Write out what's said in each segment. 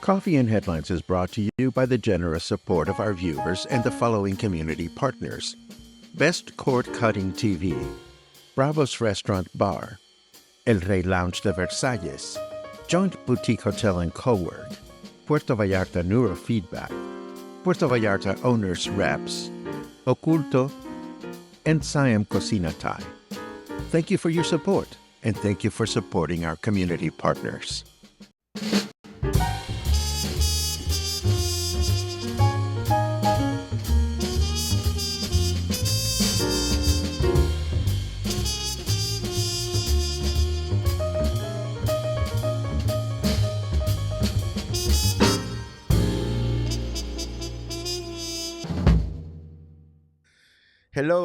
Coffee and Headlines is brought to you by the generous support of our viewers and the following community partners: Best Cord Cutting TV, Bravo's Restaurant Bar, El Rey Lounge de Versalles, Joint Boutique Hotel and Cowork, Puerto Vallarta Neurofeedback, Puerto Vallarta Owners Reps, Oculto, and Siam Cocina Thai. Thank you for your support, and thank you for supporting our community partners.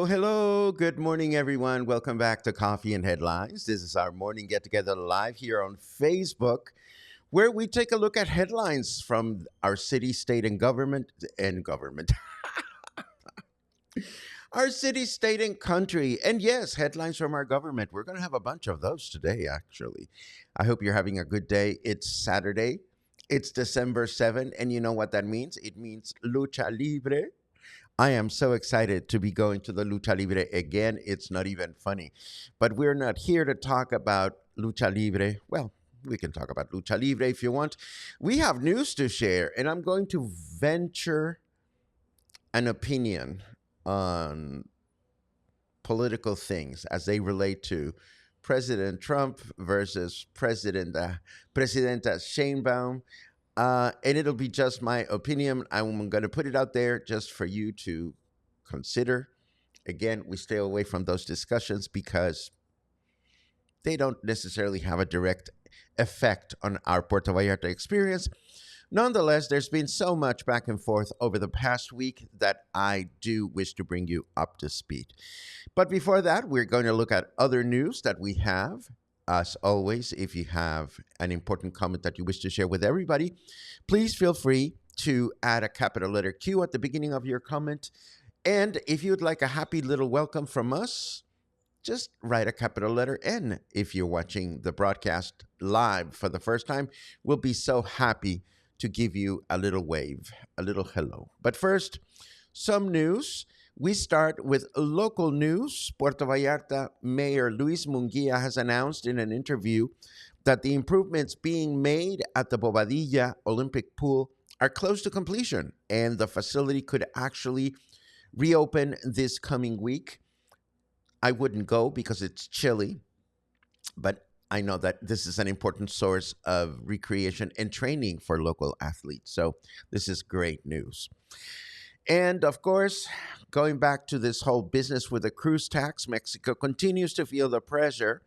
Hello. Good morning, everyone. Welcome back to Coffee and Headlines. This is our morning get together live here on Facebook, where we take a look at headlines from our city, state, and government, our city, state, and country. And yes, headlines from our government. We're going to have a bunch of those today, actually. I hope you're having a good day. It's Saturday. It's December 7th. And you know what that means? It means Lucha Libre. I am so excited to be going to the Lucha Libre again. It's not even funny. But we're not here to talk about Lucha Libre. Well, we can talk about Lucha Libre if you want. We have news to share, and I'm going to venture an opinion on political things as they relate to President Trump versus Presidenta Sheinbaum. And it'll be just my opinion. I'm going to put it out there just for you to consider. Again, we stay away from those discussions because they don't necessarily have a direct effect on our Puerto Vallarta experience. Nonetheless, there's been so much back and forth over the past week that I do wish to bring you up to speed. But before that, we're going to look at other news that we have. As always, if you have an important comment that you wish to share with everybody, please feel free to add a capital letter Q at the beginning of your comment. And if you'd like a happy little welcome from us, just write a capital letter N. If you're watching the broadcast live for the first time, we'll be so happy to give you a little wave, a little hello. But first, some news. We start with local news. Puerto Vallarta Mayor Luis Munguia has announced in an interview that the improvements being made at the Bobadilla Olympic Pool are close to completion, and the facility could actually reopen this coming week. I wouldn't go because it's chilly, but I know that this is an important source of recreation and training for local athletes. So this is great news. And of course, going back to this whole business with the cruise tax, Mexico continues to feel the pressure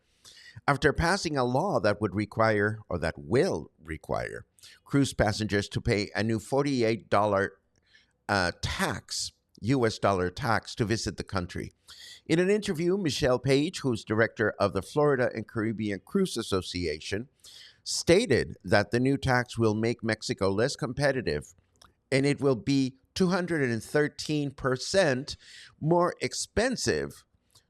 after passing a law that would require, or that will require, cruise passengers to pay a new $48 tax, US dollar tax, to visit the country. In an interview, Michelle Page, who's director of the Florida and Caribbean Cruise Association, stated that the new tax will make Mexico less competitive, and it will be 213% more expensive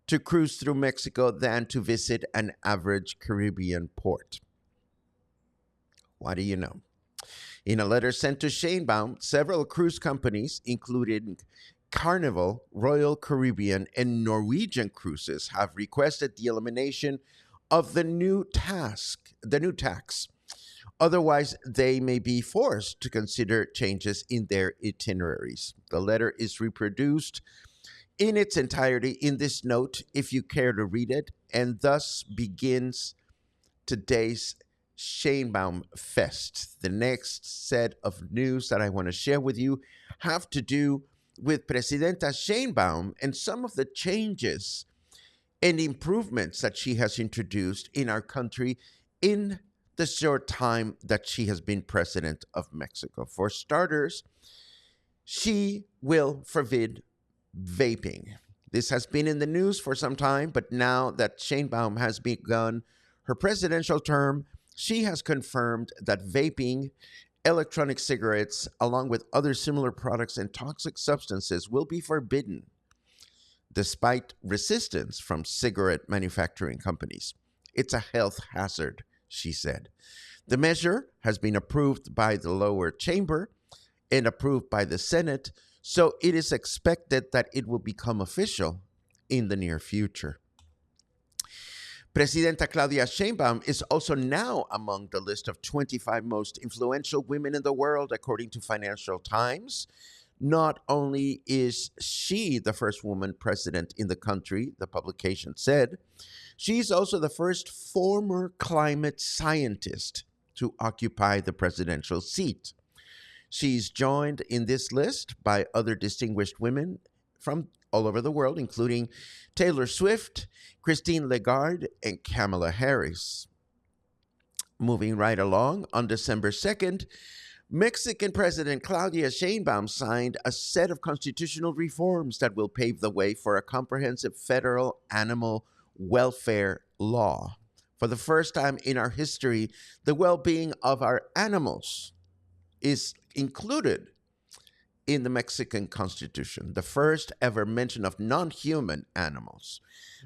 to cruise through Mexico than to visit an average Caribbean port. What do you know? In a letter sent to Sheinbaum, several cruise companies, including Carnival, Royal Caribbean, and Norwegian Cruises, have requested the elimination of the new tax. Otherwise, they may be forced to consider changes in their itineraries. The letter is reproduced in its entirety in this note, if you care to read it, and thus begins today's Sheinbaum Fest. The next set of news that I want to share with you have to do with Presidenta Sheinbaum and some of the changes and improvements that she has introduced in our country in the short time that she has been president of Mexico. For starters, she will forbid vaping. This has been in the news for some time, but now that Sheinbaum has begun her presidential term, she has confirmed that vaping, electronic cigarettes, along with other similar products and toxic substances, will be forbidden, despite resistance from cigarette manufacturing companies. It's a health hazard, she said. The measure has been approved by the lower chamber and approved by the Senate, so it is expected that it will become official in the near future. Presidenta Claudia Sheinbaum is also now among the list of 25 most influential women in the world, according to Financial Times. Not only is she the first woman president in the country, the publication said, she's also the first former climate scientist to occupy the presidential seat. She's joined in this list by other distinguished women from all over the world, including Taylor Swift, Christine Lagarde, and Kamala Harris. Moving right along, on December 2nd, Mexican President Claudia Sheinbaum signed a set of constitutional reforms that will pave the way for a comprehensive federal animal welfare law. For the first time in our history, the well being of our animals is included in the Mexican Constitution, the first ever mention of non human animals,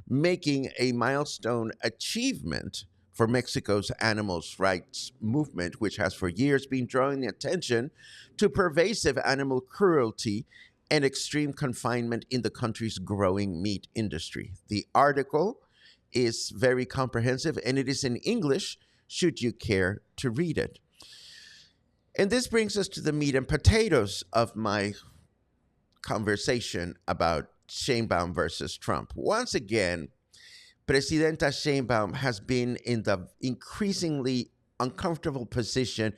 making a milestone achievement for Mexico's animals' rights movement, which has for years been drawing attention to pervasive animal cruelty and extreme confinement in the country's growing meat industry. The article is very comprehensive and it is in English, should you care to read it. And this brings us to the meat and potatoes of my conversation about Sheinbaum versus Trump. Once again, Presidenta Sheinbaum has been in the increasingly uncomfortable position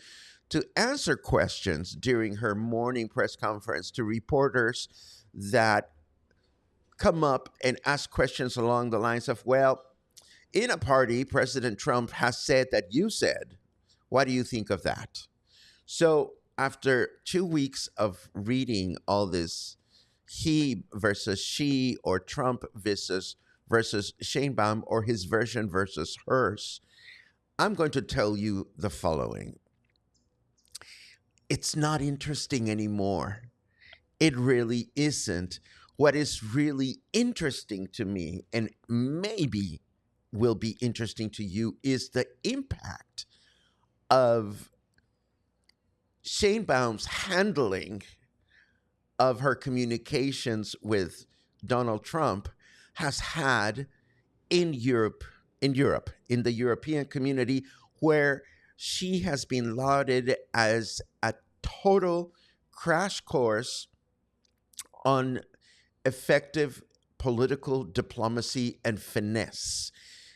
to answer questions during her morning press conference to reporters that come up and ask questions along the lines of, well, in a party, President Trump has said that you said. What do you think of that? So after 2 weeks of reading all this he versus she or Trump versus Sheinbaum or his version versus hers, I'm going to tell you the following. It's not interesting anymore. It really isn't. What is really interesting to me, and maybe will be interesting to you, is the impact of Sheinbaum's handling of her communications with Donald Trump has had in Europe, in the European community, where she has been lauded as a total crash course on effective political diplomacy and finesse.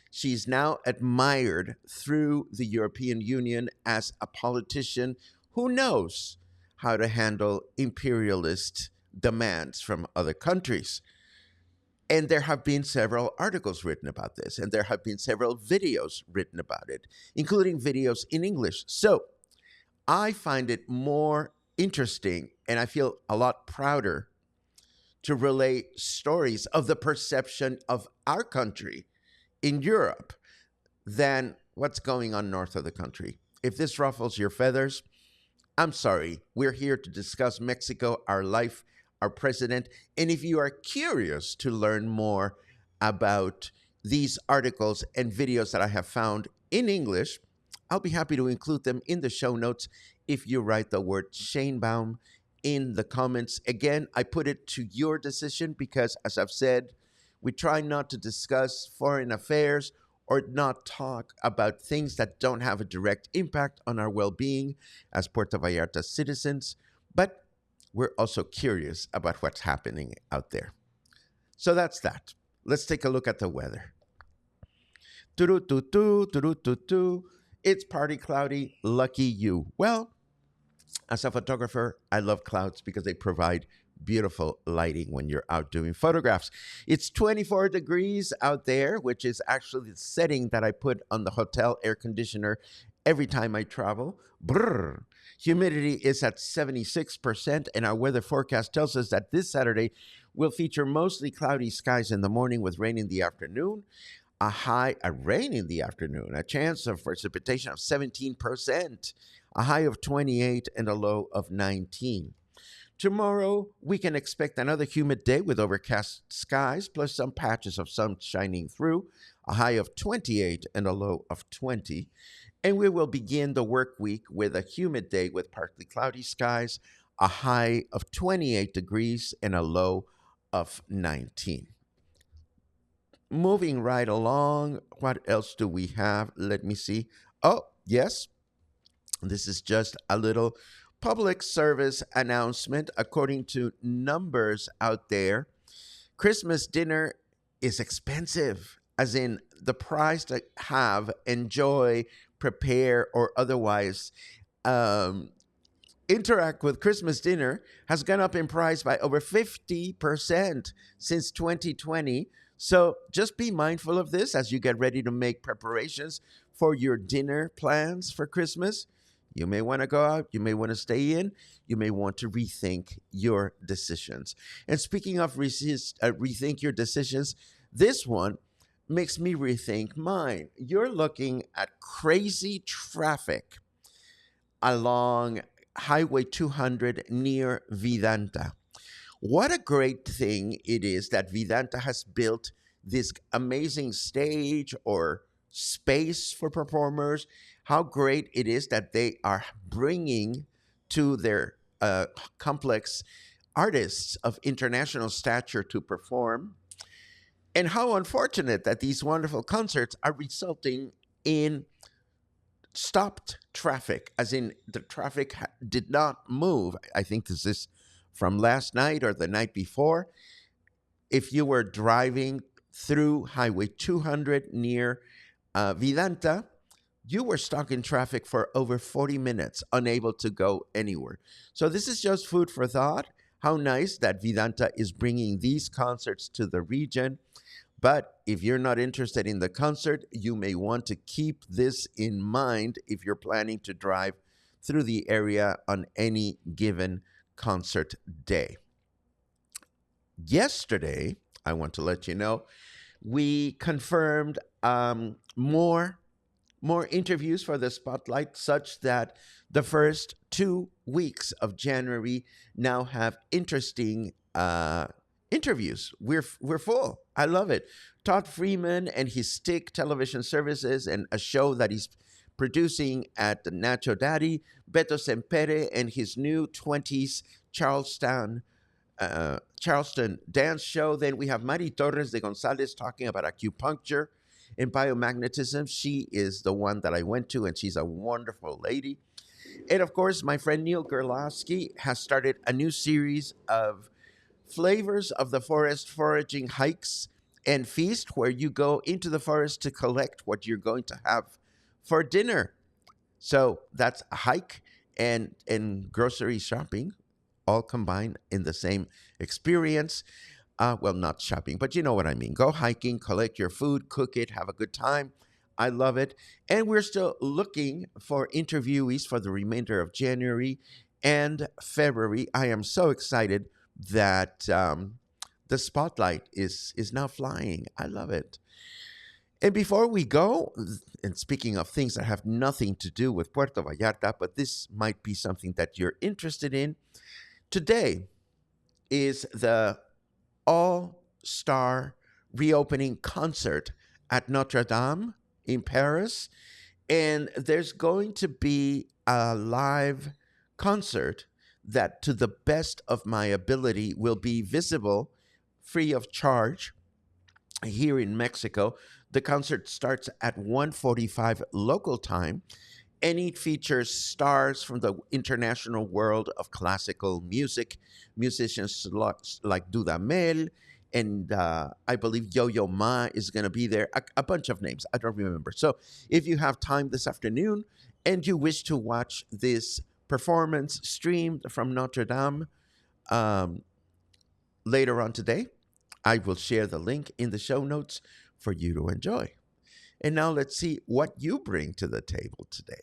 She's now admired through the European Union as a politician who knows how to handle imperialist demands from other countries. And there have been several articles written about this, and there have been several videos written about it, including videos in English. So I find it more interesting, and I feel a lot prouder to relay stories of the perception of our country in Europe than what's going on north of the country. If this ruffles your feathers, I'm sorry. We're here to discuss Mexico, our life, our president. And if you are curious to learn more about these articles and videos that I have found in English, I'll be happy to include them in the show notes if you write the word Sheinbaum in the comments. Again, I put it to your decision because, as I've said, we try not to discuss foreign affairs or not talk about things that don't have a direct impact on our well-being as Puerto Vallarta citizens, but we're also curious about what's happening out there. So that's that. Let's take a look at the weather. It's partly cloudy, lucky you. Well, as a photographer, I love clouds because they provide beautiful lighting when you're out doing photographs. It's 24 degrees out there, which is actually the setting that I put on the hotel air conditioner every time I travel. Brrr. Humidity is at 76%, and our weather forecast tells us that this Saturday will feature mostly cloudy skies in the morning with rain in the afternoon. A rain in the afternoon, a chance of precipitation of 17%, a high of 28 and a low of 19. Tomorrow, we can expect another humid day with overcast skies, plus some patches of sun shining through, a high of 28 and a low of 20. And we will begin the work week with a humid day with partly cloudy skies, a high of 28 degrees, and a low of 19. Moving right along, what else do we have? Let me see. Oh, yes, this is just a little public service announcement. According to numbers out there, Christmas dinner is expensive, as in the price to have, enjoy, prepare, or otherwise um, interact with Christmas dinner has gone up in price by over 50% since 2020. So just be mindful of this as you get ready to make preparations for your dinner plans for Christmas. You may want to go out, you may want to stay in, you may want to rethink your decisions. And speaking of rethink your decisions, this one makes me rethink mine. You're looking at crazy traffic along Highway 200 near Vidanta. What a great thing it is that Vidanta has built this amazing stage or space for performers. How great it is that they are bringing to their complex artists of international stature to perform. And how unfortunate that these wonderful concerts are resulting in stopped traffic, as in the traffic did not move. I think this is from last night or the night before. If you were driving through Highway 200 near Vidanta, you were stuck in traffic for over 40 minutes, unable to go anywhere. So, this is just food for thought. How nice that Vidanta is bringing these concerts to the region. But if you're not interested in the concert, you may want to keep this in mind if you're planning to drive through the area on any given concert day. Yesterday, I want to let you know, we confirmed more interviews for the spotlight, such that the first 2 weeks of January now have interesting interviews. We're full. I love it. Todd Freeman and his Stick television services and a show that he's producing at the Nacho Daddy, Beto Sempere and his new 20s Charleston dance show. Then we have Mari Torres de Gonzalez talking about acupuncture and biomagnetism. She is the one that I went to, and she's a wonderful lady. And of course, my friend Neil Gerlowski has started a new series of flavors of the forest foraging hikes and feast, where you go into the forest to collect what you're going to have for dinner. So that's a hike and grocery shopping all combined in the same experience. Well, not shopping, but you know what I mean. Go hiking, collect your food, cook it, have a good time. I love it. And we're still looking for interviewees for the remainder of January and February. I am so excited that the spotlight is now flying. I love it. And before we go, and speaking of things that have nothing to do with Puerto Vallarta, but this might be something that you're interested in, today is the all-star reopening concert at Notre Dame in Paris. And there's going to be a live concert that, to the best of my ability, will be visible free of charge here in Mexico. The concert starts at 1:45 local time, and it features stars from the international world of classical music, musicians like Dudamel, and I believe Yo-Yo Ma is going to be there, a bunch of names, I don't remember. So if you have time this afternoon and you wish to watch this performance streamed from Notre Dame um, later on today, I will share the link in the show notes for you to enjoy. And now let's see what you bring to the table today.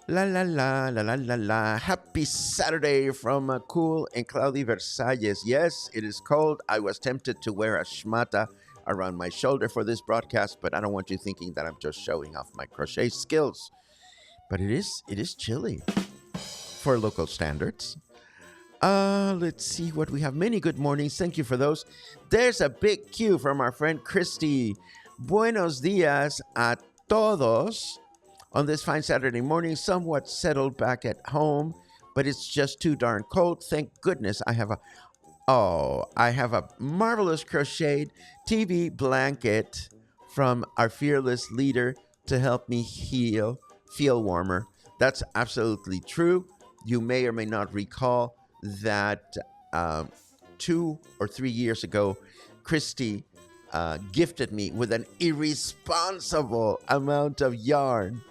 La la la la la la la. Happy Saturday from cool and cloudy Versailles. Yes, it is cold. I was tempted to wear a schmata around my shoulder for this broadcast, but I don't want you thinking that I'm just showing off my crochet skills. But it is chilly for local standards. Let's see what we have. Many good mornings. Thank you for those. There's a big cue from our friend Christy. Buenos dias a todos. On this fine Saturday morning, somewhat settled back at home, but it's just too darn cold. Thank goodness I have a marvelous crocheted TV blanket from our fearless leader to help me feel warmer. That's absolutely true. You may or may not recall that 2 or 3 years ago, Christy gifted me with an irresponsible amount of yarn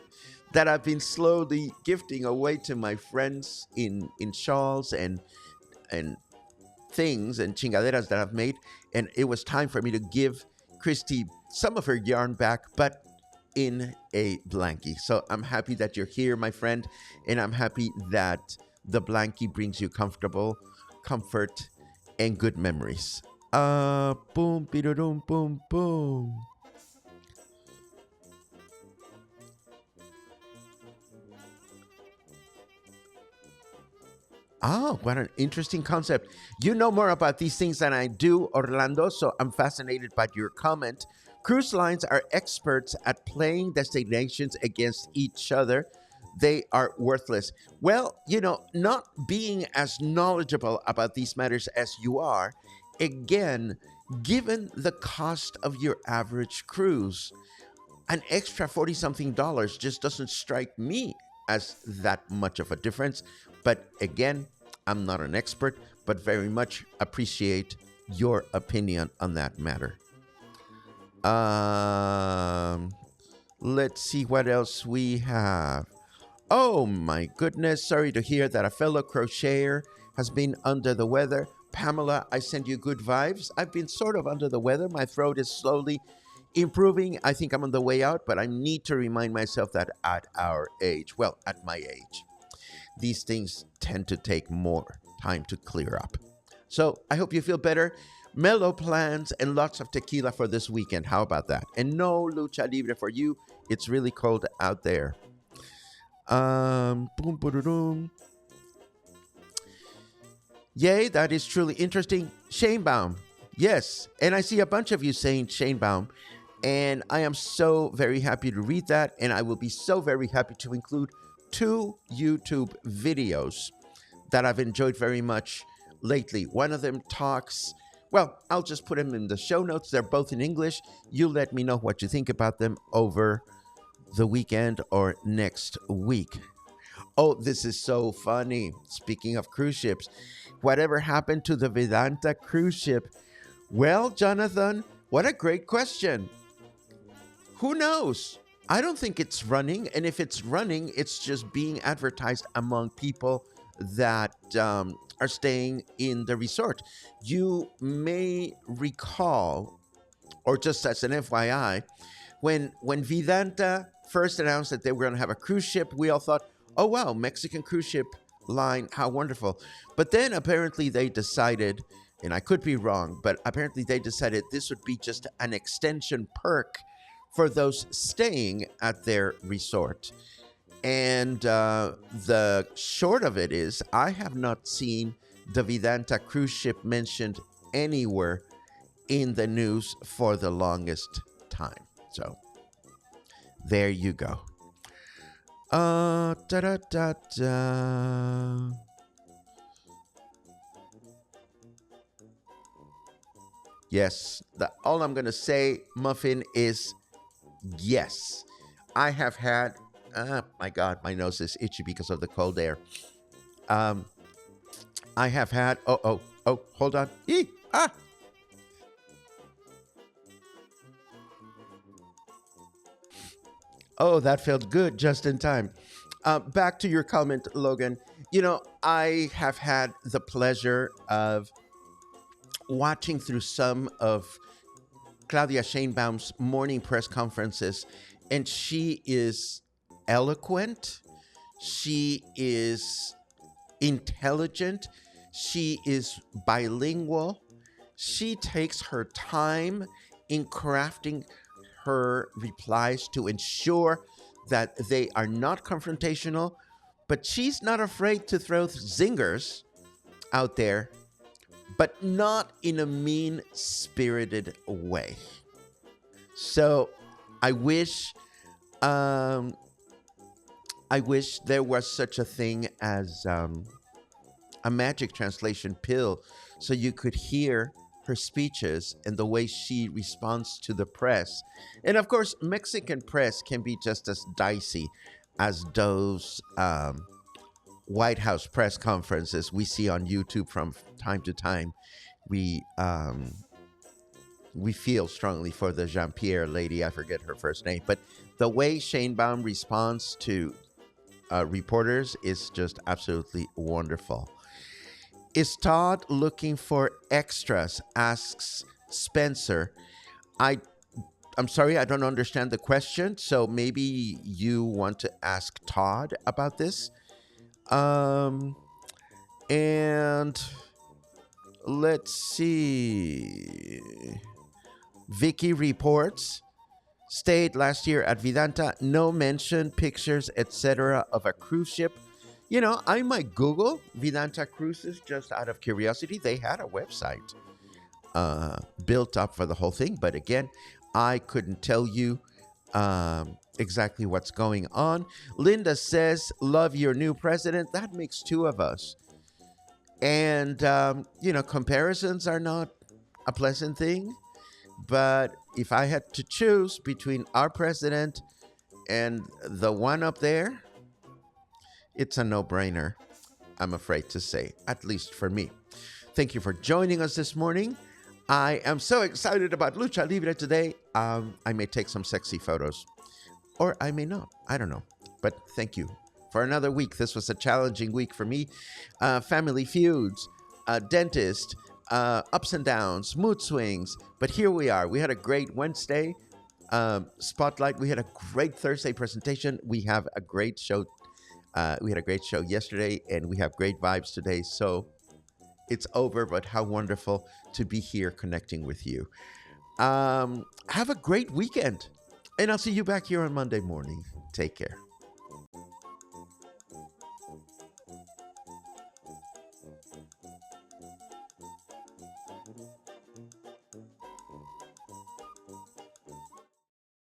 that I've been slowly gifting away to my friends in shawls and things and chingaderas that I've made. And it was time for me to give Christy some of her yarn back, but in a blankie. So I'm happy that you're here, my friend, and I'm happy that the blankie brings you comfort, and good memories. Boom, boom, boom, boom. Oh, what an interesting concept. You know more about these things than I do, Orlando, so I'm fascinated by your comment. Cruise lines are experts at playing destinations against each other. They are worthless. Well, not being as knowledgeable about these matters as you are, again, given the cost of your average cruise, an extra 40 something dollars just doesn't strike me as that much of a difference. But again, I'm not an expert, but very much appreciate your opinion on that matter. Um, let's see what else we have. Oh my goodness, sorry to hear that a fellow crocheter has been under the weather. Pamela, I send you good vibes. I've been sort of under the weather. My throat is slowly improving. I think I'm on the way out, but I need to remind myself that at our age, well, at my age, these things tend to take more time to clear up. So I hope you feel better. Mellow plans and lots of tequila for this weekend. How about that? And no lucha libre for you. It's really cold out there. Boom, boom, boom. Yay, that is truly interesting. Sheinbaum. Yes. And I see a bunch of you saying Sheinbaum. And I am so very happy to read that. And I will be so very happy to include two YouTube videos that I've enjoyed very much lately. One of them talks, well, I'll just put them in the show notes. They're both in English. You let me know what you think about them over the weekend or next week. Oh, this is so funny. Speaking of cruise ships, whatever happened to the Vedanta cruise ship? Well, Jonathan, what a great question. Who knows? I don't think it's running. And if it's running, it's just being advertised among people that are staying in the resort. You may recall, or just as an FYI, when Vedanta first announced that they were going to have a cruise ship, we all thought, oh, wow, Mexican cruise ship line, how wonderful. But then apparently they decided, and I could be wrong, but apparently they decided this would be just an extension perk for those staying at their resort. And the short of it is, I have not seen the Vedanta cruise ship mentioned anywhere in the news for the longest time. So there you go. Da da da da. Yes, all I'm going to say, Muffin, is yes. I have had, my God, my nose is itchy because of the cold air. I have had, hold on. Oh, that felt good just in time. Back to your comment, Logan. I have had the pleasure of watching through some of Claudia Sheinbaum's morning press conferences, and she is eloquent. She is intelligent. She is bilingual. She takes her time in crafting her replies to ensure that they are not confrontational, but she's not afraid to throw zingers out there, but not in a mean spirited way. So I wish um, I wish there was such a thing as a magic translation pill so you could hear her speeches and the way she responds to the press. And of course, Mexican press can be just as dicey as those White House press conferences we see on YouTube from time to time. We we feel strongly for the Jean Pierre lady. I forget her first name, but the way Sheinbaum responds to reporters is just absolutely wonderful. Is Todd looking for extras? Asks Spencer. I I'm sorry, I don't understand the question. So maybe you want to ask Todd about this. Um, and let's see. Vicky reports stayed last year at Vidanta. No mention, pictures, etc. of a cruise ship. You know, I might Google Vidanta Cruises just out of curiosity. They had a website built up for the whole thing, but again, I couldn't tell you exactly what's going on. Linda says, "Love your new president." That makes two of us, and comparisons are not a pleasant thing. But if I had to choose between our president and the one up there, it's a no-brainer, I'm afraid to say, at least for me. Thank you for joining us this morning. I am so excited about Lucha Libre today. I may take some sexy photos, or I may not. I don't know. But thank you for another week. This was a challenging week for me. Family feuds, dentist, ups and downs, mood swings. But here we are. We had a great Wednesday spotlight. We had a great Thursday presentation. We have a great show. We had a great show yesterday, and we have great vibes today. So it's over, but how wonderful to be here connecting with you. Have a great weekend, and I'll see you back here on Monday morning. Take care.